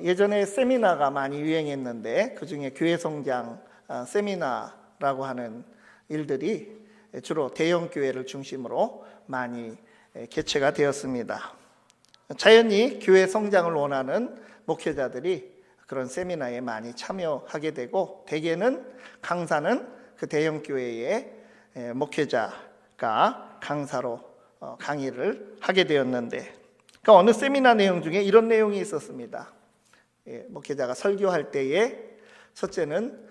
예전에 세미나가 많이 유행했는데 그중에 교회 성장 세미나라고 하는 일들이 주로 대형 교회를 중심으로 많이 개최가 되었습니다. 자연히 교회 성장을 원하는 목회자들이 그런 세미나에 많이 참여하게 되고, 대개는 강사는 그 대형 교회의 목회자가 강사로 강의를 하게 되었는데, 그러니까 어느 세미나 내용 중에 이런 내용이 있었습니다. 목회자가 설교할 때에 첫째는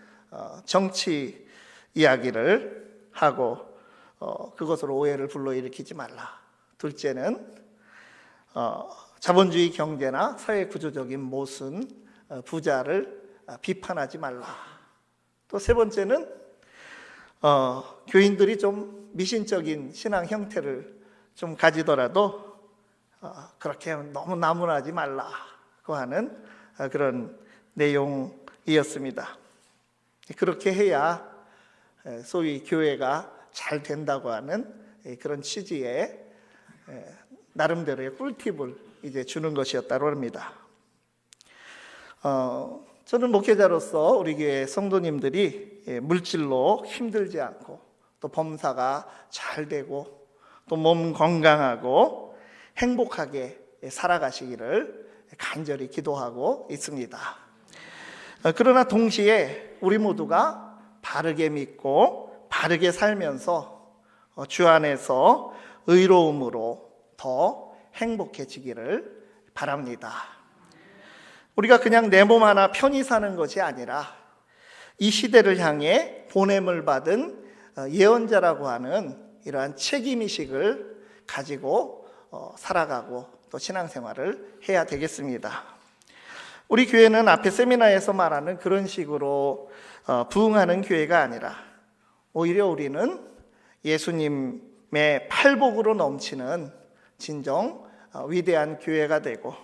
정치 이야기를 하고 그것으로 오해를 불러일으키지 말라. 둘째는 자본주의 경제나 사회 구조적인 모순, 부자를 비판하지 말라. 또 세 번째는 교인들이 좀 미신적인 신앙 형태를 좀 가지더라도 그렇게 너무 나무라지 말라고 하는 그런 내용이었습니다. 그렇게 해야 소위 교회가 잘 된다고 하는 그런 취지의 나름대로의 꿀팁을 이제 주는 것이었다고 합니다. 저는 목회자로서 우리 교회 성도님들이 물질로 힘들지 않고 또 범사가 잘 되고 또 몸 건강하고 행복하게 살아가시기를 간절히 기도하고 있습니다. 그러나 동시에 우리 모두가 바르게 믿고 바르게 살면서 주 안에서 의로움으로 더 행복해지기를 바랍니다. 우리가 그냥 내 몸 하나 편히 사는 것이 아니라 이 시대를 향해 보냄을 받은 예언자라고 하는 이러한 책임의식을 가지고 살아가고 또 신앙생활을 해야 되겠습니다. 우리 교회는 앞에 세미나에서 말하는 그런 식으로 부흥하는 교회가 아니라 오히려 우리는 예수님의 팔복으로 넘치는 진정 위대한 교회가 되고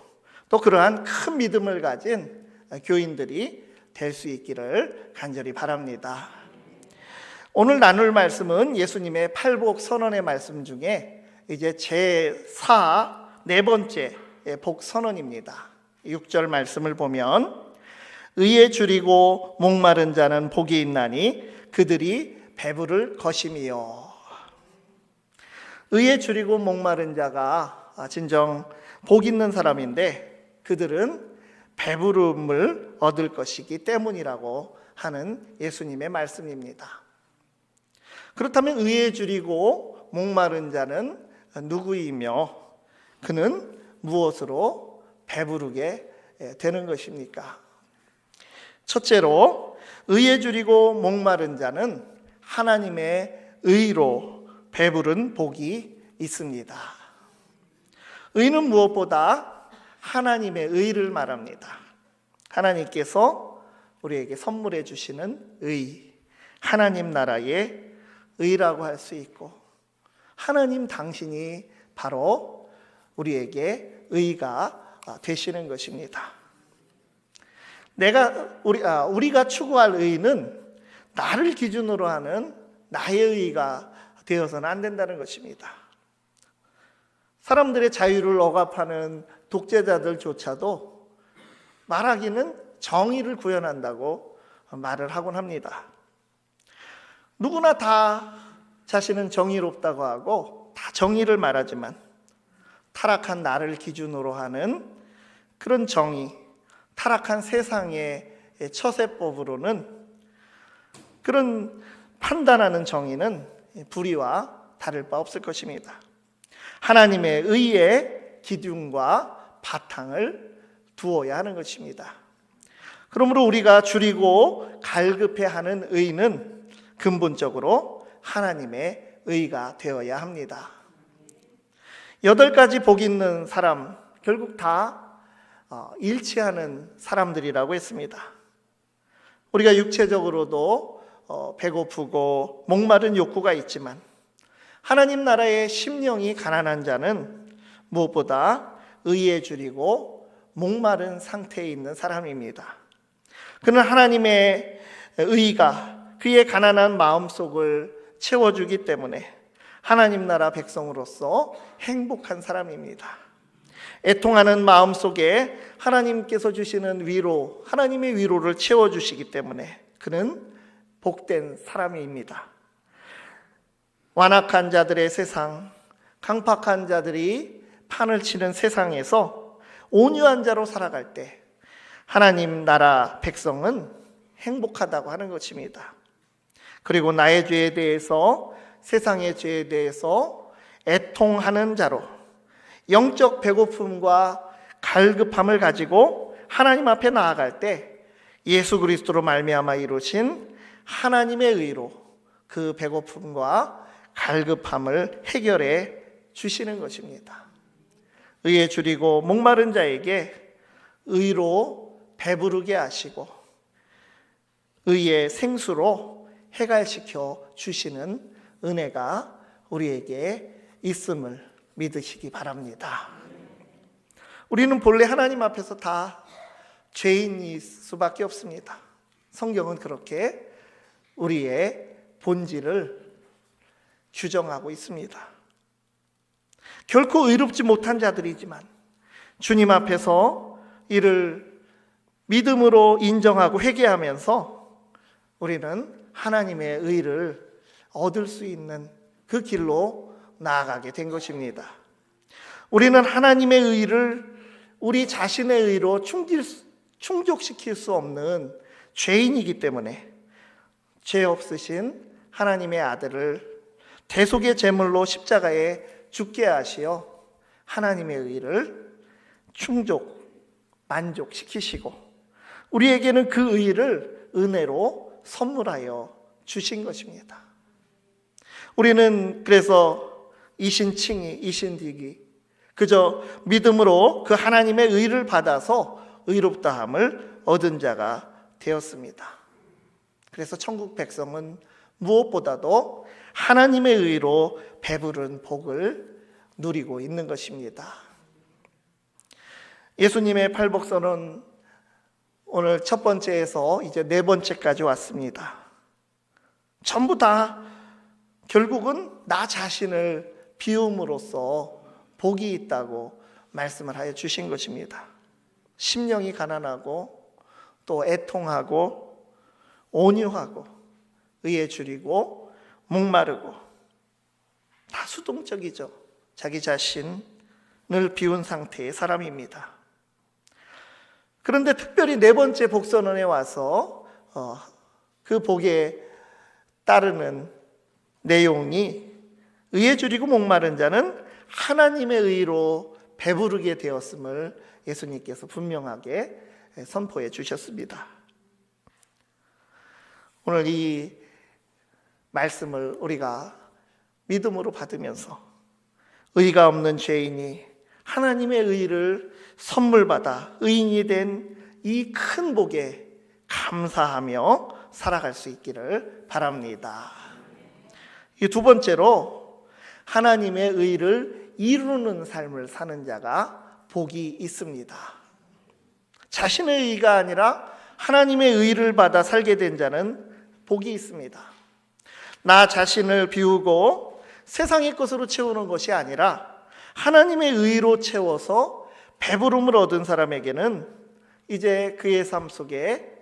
또 그러한 큰 믿음을 가진 교인들이 될 수 있기를 간절히 바랍니다. 오늘 나눌 말씀은 예수님의 팔복 선언의 말씀 중에 이제 제4 네 번째 복 선언입니다. 6절 말씀을 보면 의에 줄이고 목마른 자는 복이 있나니 그들이 배부를 것임이요. 의에 줄이고 목마른 자가 진정 복 있는 사람인데 그들은 배부름을 얻을 것이기 때문이라고 하는 예수님의 말씀입니다. 그렇다면 의에 줄이고 목마른 자는 누구이며 그는 무엇으로 배부르게 되는 것입니까? 첫째로 의에 줄이고 목마른 자는 하나님의 의로 배부른 복이 있습니다. 의는 무엇보다 하나님의 의를 말합니다. 하나님께서 우리에게 선물해 주시는 의, 하나님 나라의 의라고 할 수 있고 하나님 당신이 바로 우리에게 의가 되시는 것입니다. 우리가 추구할 의는 나를 기준으로 하는 나의 의가 되어서는 안 된다는 것입니다. 사람들의 자유를 억압하는 독재자들조차도 말하기는 정의를 구현한다고 말을 하곤 합니다. 누구나 다 자신은 정의롭다고 하고 다 정의를 말하지만 타락한 나를 기준으로 하는 그런 정의, 타락한 세상의 처세법으로는 그런 판단하는 정의는 불의와 다를 바 없을 것입니다. 하나님의 의의 기준과 바탕을 두어야 하는 것입니다. 그러므로 우리가 줄이고 갈급해하는 의는 근본적으로 하나님의 의가 되어야 합니다. 8가지 복 있는 사람, 결국 다 일치하는 사람들이라고 했습니다. 우리가 육체적으로도 배고프고 목마른 욕구가 있지만 하나님 나라의 심령이 가난한 자는 무엇보다 의에 줄이고 목마른 상태에 있는 사람입니다. 그는 하나님의 의가 그의 가난한 마음속을 채워주기 때문에 하나님 나라 백성으로서 행복한 사람입니다. 애통하는 마음속에 하나님께서 주시는 위로, 하나님의 위로를 채워주시기 때문에 그는 복된 사람입니다. 완악한 자들의 세상, 강팍한 자들이 판을 치는 세상에서 온유한 자로 살아갈 때 하나님 나라 백성은 행복하다고 하는 것입니다. 그리고 나의 죄에 대해서, 세상의 죄에 대해서 애통하는 자로 영적 배고픔과 갈급함을 가지고 하나님 앞에 나아갈 때 예수 그리스도로 말미암아 이루신 하나님의 의로 그 배고픔과 갈급함을 해결해 주시는 것입니다. 의에 줄이고 목마른 자에게 의로 배부르게 하시고 의의 생수로 해갈시켜 주시는 은혜가 우리에게 있음을 믿으시기 바랍니다. 우리는 본래 하나님 앞에서 다 죄인일 수밖에 없습니다. 성경은 그렇게 우리의 본질을 규정하고 있습니다. 결코 의롭지 못한 자들이지만 주님 앞에서 이를 믿음으로 인정하고 회개하면서 우리는 하나님의 의를 얻을 수 있는 그 길로 나아가게 된 것입니다. 우리는 하나님의 의를 우리 자신의 의로 충족시킬 수 없는 죄인이기 때문에 죄 없으신 하나님의 아들을 대속의 제물로 십자가에 죽게 하시어 하나님의 의를 만족시키시고 우리에게는 그 의를 은혜로 선물하여 주신 것입니다. 우리는 그래서 이신칭의, 이신디기 그저 믿음으로 그 하나님의 의를 받아서 의롭다함을 얻은 자가 되었습니다. 그래서 천국 백성은 무엇보다도 하나님의 의로 배부른 복을 누리고 있는 것입니다. 예수님의 팔복선은 오늘 첫 번째에서 이제 네 번째까지 왔습니다. 전부 다 결국은 나 자신을 비움으로써 복이 있다고 말씀을 하여 주신 것입니다. 심령이 가난하고 또 애통하고 온유하고 의에 줄이고 목마르고 다 수동적이죠. 자기 자신을 비운 상태의 사람입니다. 그런데 특별히 네 번째 복선언에 와서 그 복에 따르는 내용이 의에 줄이고 목마른 자는 하나님의 의로 배부르게 되었음을 예수님께서 분명하게 선포해 주셨습니다. 오늘 이 말씀을 우리가 믿음으로 받으면서 의가 없는 죄인이 하나님의 의를 선물받아 의인이 된 이 큰 복에 감사하며 살아갈 수 있기를 바랍니다. 이 두 번째로 하나님의 의를 이루는 삶을 사는 자가 복이 있습니다. 자신의 의가 아니라 하나님의 의를 받아 살게 된 자는 복이 있습니다. 나 자신을 비우고 세상의 것으로 채우는 것이 아니라 하나님의 의로 채워서 배부름을 얻은 사람에게는 이제 그의 삶 속에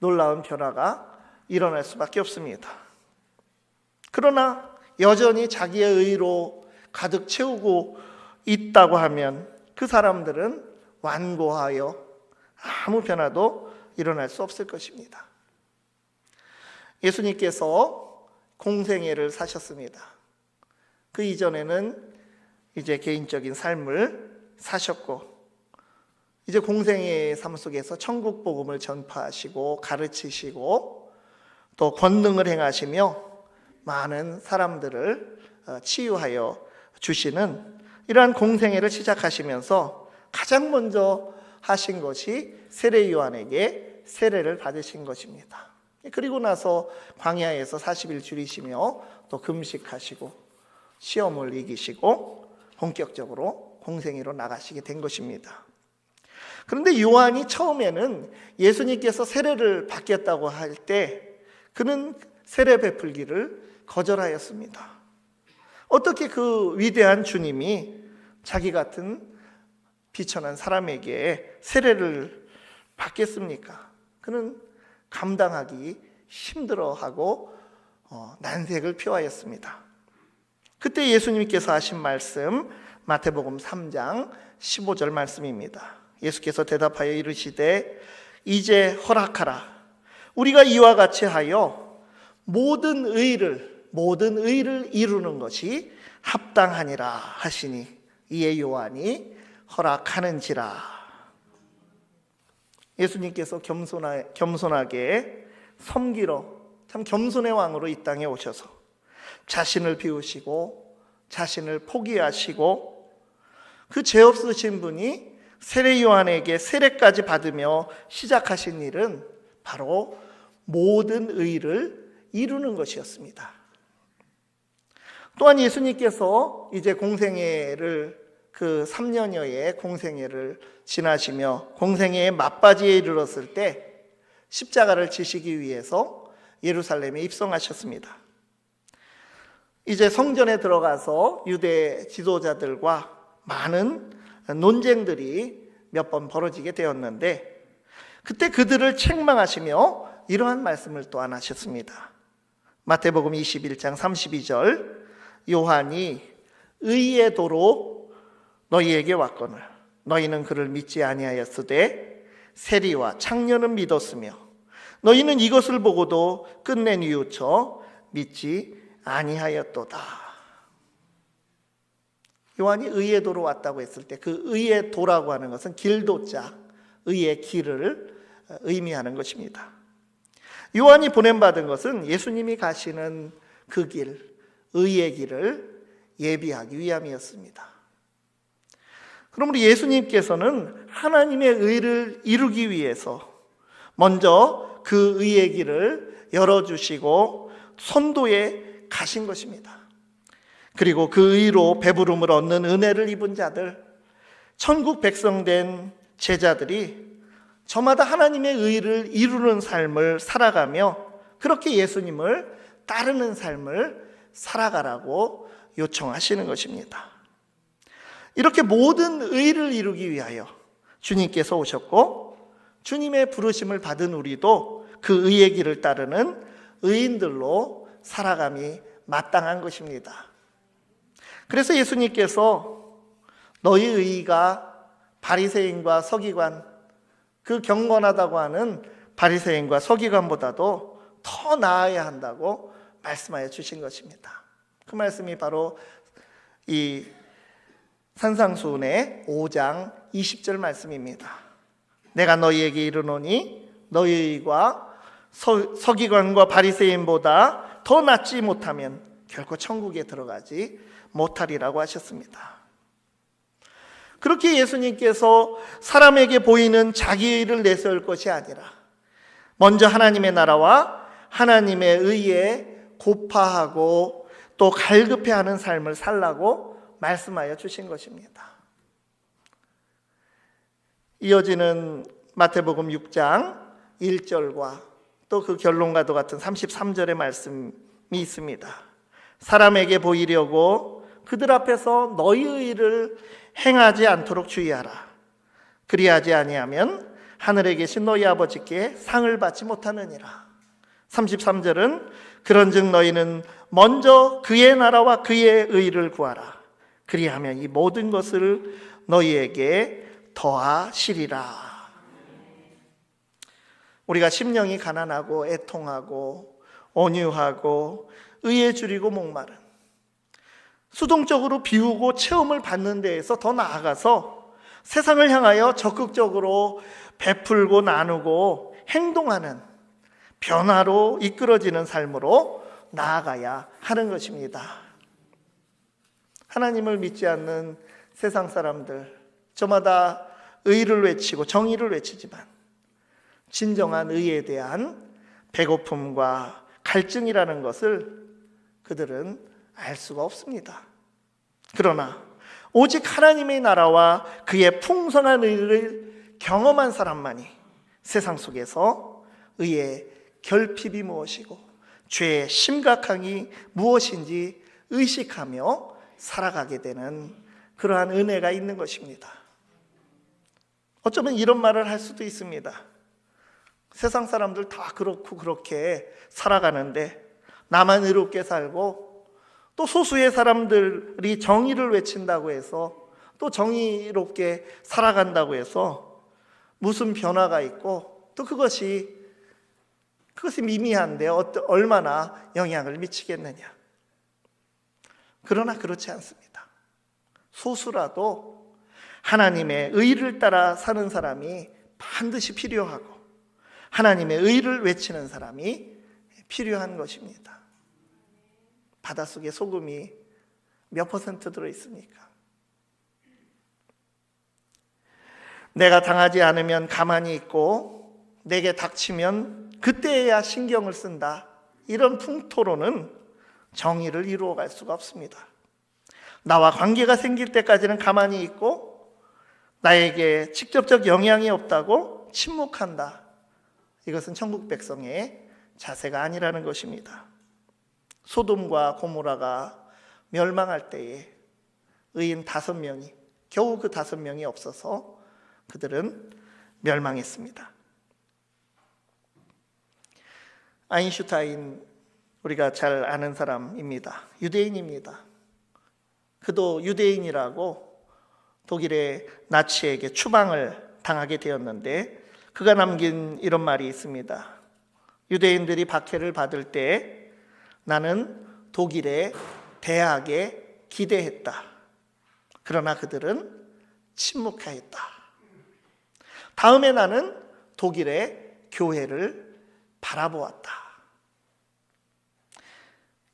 놀라운 변화가 일어날 수밖에 없습니다. 그러나 여전히 자기의 의로 가득 채우고 있다고 하면 그 사람들은 완고하여 아무 변화도 일어날 수 없을 것입니다. 예수님께서 공생애를 사셨습니다. 그 이전에는 이제 개인적인 삶을 사셨고 이제 공생애의 삶 속에서 천국 복음을 전파하시고 가르치시고 또 권능을 행하시며 많은 사람들을 치유하여 주시는 이러한 공생애를 시작하시면서 가장 먼저 하신 것이 세례 요한에게 세례를 받으신 것입니다. 그리고 나서 광야에서 40일 줄이시며 또 금식하시고 시험을 이기시고 본격적으로 공생애로 나가시게 된 것입니다. 그런데 요한이 처음에는 예수님께서 세례를 받겠다고 할 때 그는 세례 베풀기를 거절하였습니다. 어떻게 그 위대한 주님이 자기 같은 비천한 사람에게 세례를 받겠습니까? 그는 감당하기 힘들어하고 난색을 표하였습니다. 그때 예수님께서 하신 말씀 마태복음 3장 15절 말씀입니다. 예수께서 대답하여 이르시되 이제 허락하라. 우리가 이와 같이 하여 모든 의를 이루는 것이 합당하니라 하시니 이에 요한이 허락하는지라. 예수님께서 겸손하게 섬기러 참 겸손의 왕으로 이 땅에 오셔서 자신을 비우시고 자신을 포기하시고 그 죄 없으신 분이 세례 요한에게 세례까지 받으며 시작하신 일은 바로 모든 의를 이루는 것이었습니다. 또한 예수님께서 이제 공생애를 그 3년여의 공생애를 지나시며 공생애의 막바지에 이르렀을 때 십자가를 지시기 위해서 예루살렘에 입성하셨습니다. 이제 성전에 들어가서 유대 지도자들과 많은 논쟁들이 몇 번 벌어지게 되었는데 그때 그들을 책망하시며 이러한 말씀을 또한 하셨습니다. 마태복음 21장 32절 요한이 의의 도로 너희에게 왔거늘 너희는 그를 믿지 아니하였으되 세리와 창녀는 믿었으며 너희는 이것을 보고도 끝내 뉘우쳐 믿지 아니하였도다. 요한이 의의 도로 왔다고 했을 때 그 의의 도라고 하는 것은 길도자, 의의 길을 의미하는 것입니다. 요한이 보냄받은 것은 예수님이 가시는 그 길, 의의 길을 예비하기 위함이었습니다. 그러므로 예수님께서는 하나님의 의를 이루기 위해서 먼저 그 의의 길을 열어주시고 선도에 가신 것입니다. 그리고 그 의로 배부름을 얻는 은혜를 입은 자들, 천국 백성된 제자들이 저마다 하나님의 의를 이루는 삶을 살아가며 그렇게 예수님을 따르는 삶을 살아가라고 요청하시는 것입니다. 이렇게 모든 의를 이루기 위하여 주님께서 오셨고 주님의 부르심을 받은 우리도 그 의의 길을 따르는 의인들로 살아감이 마땅한 것입니다. 그래서 예수님께서 너희 의의가 바리새인과 서기관, 그 경건하다고 하는 바리새인과 서기관보다도 더 나아야 한다고 말씀하여 주신 것입니다. 그 말씀이 바로 이 산상수훈의 5장 20절 말씀입니다. 내가 너희에게 이르노니 너희가 서기관과 바리새인보다 더 낫지 못하면 결코 천국에 들어가지 못하리라고 하셨습니다. 그렇게 예수님께서 사람에게 보이는 자기 의를 내세울 것이 아니라 먼저 하나님의 나라와 하나님의 의에 고파하고 또 갈급해하는 삶을 살라고 말씀하여 주신 것입니다. 이어지는 마태복음 6장 1절과 또 그 결론과도 같은 33절의 말씀이 있습니다. 사람에게 보이려고 그들 앞에서 너희의 일을 행하지 않도록 주의하라. 그리하지 아니하면 하늘에 계신 너희 아버지께 상을 받지 못하느니라. 33절은 그런즉 너희는 먼저 그의 나라와 그의 의를 구하라. 그리하면 이 모든 것을 너희에게 더하시리라. 우리가 심령이 가난하고 애통하고 온유하고 의에 줄이고 목마른 수동적으로 비우고 체험을 받는 데에서 더 나아가서 세상을 향하여 적극적으로 베풀고 나누고 행동하는 변화로 이끌어지는 삶으로 나아가야 하는 것입니다. 하나님을 믿지 않는 세상 사람들 저마다 의를 외치고 정의를 외치지만 진정한 의에 대한 배고픔과 갈증이라는 것을 그들은 알 수가 없습니다. 그러나 오직 하나님의 나라와 그의 풍성한 의를 경험한 사람만이 세상 속에서 의의 결핍이 무엇이고 죄의 심각함이 무엇인지 의식하며 살아가게 되는 그러한 은혜가 있는 것입니다. 어쩌면 이런 말을 할 수도 있습니다. 세상 사람들 다 그렇고 그렇게 살아가는데 나만 의롭게 살고, 또 소수의 사람들이 정의를 외친다고 해서, 또 정의롭게 살아간다고 해서 무슨 변화가 있고, 또 그것이 미미한데 얼마나 영향을 미치겠느냐. 그러나 그렇지 않습니다. 소수라도 하나님의 의를 따라 사는 사람이 반드시 필요하고, 하나님의 의를 외치는 사람이 필요한 것입니다. 바닷속에 소금이 몇 퍼센트 들어있습니까? 내가 당하지 않으면 가만히 있고 내게 닥치면 그때야 신경을 쓴다, 이런 풍토로는 정의를 이루어갈 수가 없습니다. 나와 관계가 생길 때까지는 가만히 있고 나에게 직접적 영향이 없다고 침묵한다. 이것은 천국 백성의 자세가 아니라는 것입니다. 소돔과 고모라가 멸망할 때에 의인 5명이, 겨우 그 5명이 없어서 그들은 멸망했습니다. 아인슈타인, 우리가 잘 아는 사람입니다. 유대인입니다. 그도 유대인이라고 독일의 나치에게 추방을 당하게 되었는데, 그가 남긴 이런 말이 있습니다. 유대인들이 박해를 받을 때 나는 독일의 대학에 기대했다. 그러나 그들은 침묵하였다. 다음에 나는 독일의 교회를 바라보았다.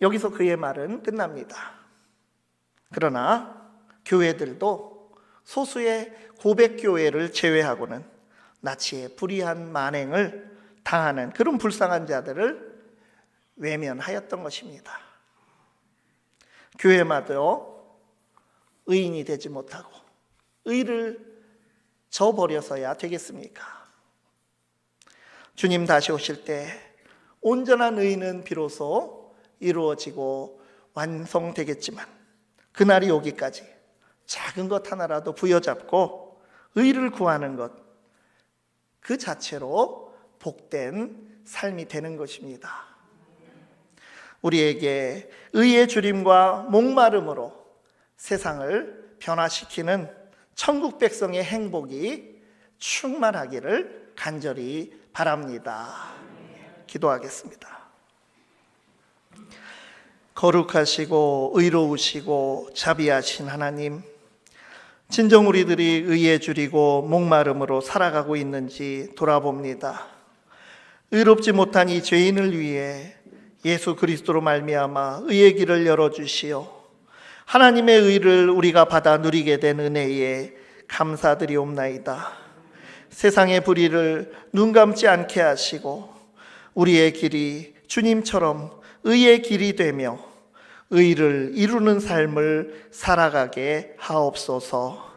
여기서 그의 말은 끝납니다. 그러나 교회들도 소수의 고백교회를 제외하고는 나치의 불의한 만행을 당하는 그런 불쌍한 자들을 외면하였던 것입니다. 교회마저 의인이 되지 못하고 의를 저버려서야 되겠습니까? 주님 다시 오실 때 온전한 의는 비로소 이루어지고 완성되겠지만, 그날이 오기까지 작은 것 하나라도 부여잡고 의를 구하는 것, 그 자체로 복된 삶이 되는 것입니다. 우리에게 의의 주림과 목마름으로 세상을 변화시키는 천국 백성의 행복이 충만하기를 간절히 바랍니다. 기도하겠습니다. 거룩하시고 의로우시고 자비하신 하나님, 진정 우리들이 의에 줄이고 목마름으로 살아가고 있는지 돌아봅니다. 의롭지 못한 이 죄인을 위해 예수 그리스도로 말미암아 의의 길을 열어주시오. 하나님의 의를 우리가 받아 누리게 된 은혜에 감사드리옵나이다. 세상의 불의를 눈 감지 않게 하시고 우리의 길이 주님처럼 의의 길이 되며 의를 이루는 삶을 살아가게 하옵소서.